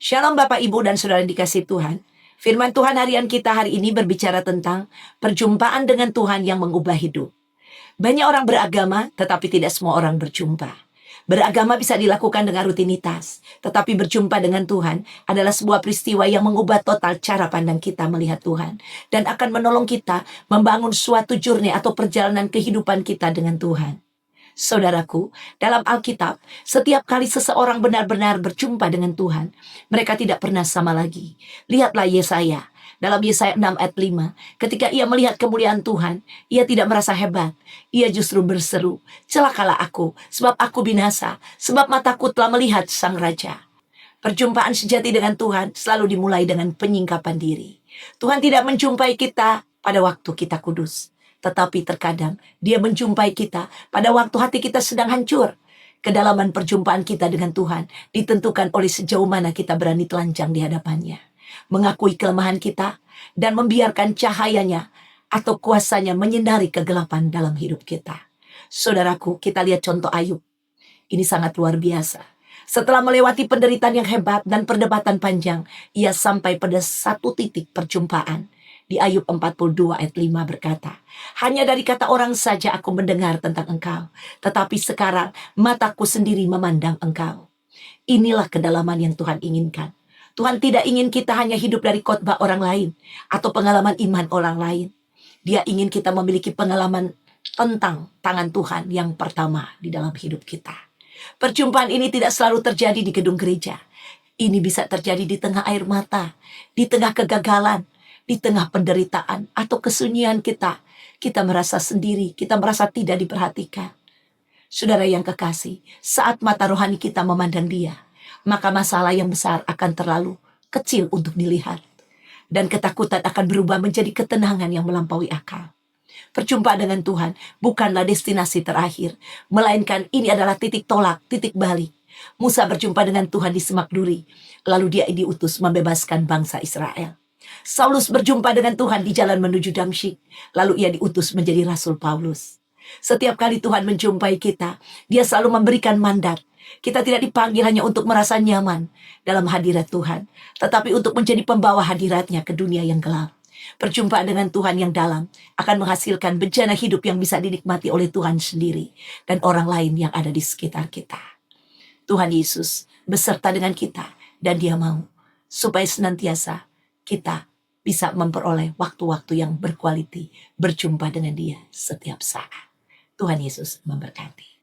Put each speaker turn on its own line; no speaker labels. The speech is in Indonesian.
Shalom Bapak Ibu dan Saudara yang dikasihi Tuhan. Firman Tuhan harian kita hari ini berbicara tentang perjumpaan dengan Tuhan yang mengubah hidup. Banyak orang beragama, tetapi tidak semua orang berjumpa. Beragama bisa dilakukan dengan rutinitas, tetapi berjumpa dengan Tuhan adalah sebuah peristiwa yang mengubah total cara pandang kita melihat Tuhan, dan akan menolong kita membangun suatu journey atau perjalanan kehidupan kita dengan Tuhan. Saudaraku, dalam Alkitab, setiap kali seseorang benar-benar berjumpa dengan Tuhan, mereka tidak pernah sama lagi. Lihatlah Yesaya. Dalam Yesaya 6 ayat 5, ketika ia melihat kemuliaan Tuhan, ia tidak merasa hebat. Ia justru berseru, "Celakalah aku, sebab aku binasa, sebab mataku telah melihat Sang Raja." Perjumpaan sejati dengan Tuhan selalu dimulai dengan penyingkapan diri. Tuhan tidak menjumpai kita pada waktu kita kudus, tetapi terkadang Dia menjumpai kita pada waktu hati kita sedang hancur. Kedalaman perjumpaan kita dengan Tuhan ditentukan oleh sejauh mana kita berani telanjang di hadapannya, mengakui kelemahan kita, dan membiarkan cahayanya atau kuasanya menyinari kegelapan dalam hidup kita. Saudaraku, kita lihat contoh Ayub. Ini sangat luar biasa. Setelah melewati penderitaan yang hebat dan perdebatan panjang, ia sampai pada satu titik perjumpaan. Di Ayub 42 ayat 5 berkata, "Hanya dari kata orang saja aku mendengar tentang engkau, tetapi sekarang mataku sendiri memandang engkau." Inilah kedalaman yang Tuhan inginkan. Tuhan tidak ingin kita hanya hidup dari khotbah orang lain atau pengalaman iman orang lain. Dia ingin kita memiliki pengalaman tentang tangan Tuhan yang pertama di dalam hidup kita. Perjumpaan ini tidak selalu terjadi di gedung gereja. Ini bisa terjadi di tengah air mata, di tengah kegagalan, di tengah penderitaan atau kesunyian kita. Kita merasa sendiri, kita merasa tidak diperhatikan. Saudara yang kekasih, saat mata rohani kita memandang Dia, maka masalah yang besar akan terlalu kecil untuk dilihat. Dan ketakutan akan berubah menjadi ketenangan yang melampaui akal. Perjumpaan dengan Tuhan bukanlah destinasi terakhir, melainkan ini adalah titik tolak, titik balik. Musa berjumpa dengan Tuhan di Semak Duri, lalu dia diutus membebaskan bangsa Israel. Saulus berjumpa dengan Tuhan di jalan menuju Damsyik, lalu ia diutus menjadi Rasul Paulus. Setiap kali Tuhan menjumpai kita, Dia selalu memberikan mandat. Kita tidak dipanggil hanya untuk merasa nyaman dalam hadirat Tuhan, tetapi untuk menjadi pembawa hadiratnya ke dunia yang gelap. Perjumpaan dengan Tuhan yang dalam akan menghasilkan bencana hidup yang bisa dinikmati oleh Tuhan sendiri dan orang lain yang ada di sekitar kita. Tuhan Yesus beserta dengan kita, dan Dia mau supaya senantiasa kita bisa memperoleh waktu-waktu yang berkualiti berjumpa dengan Dia setiap saat. Tuhan Yesus memberkati.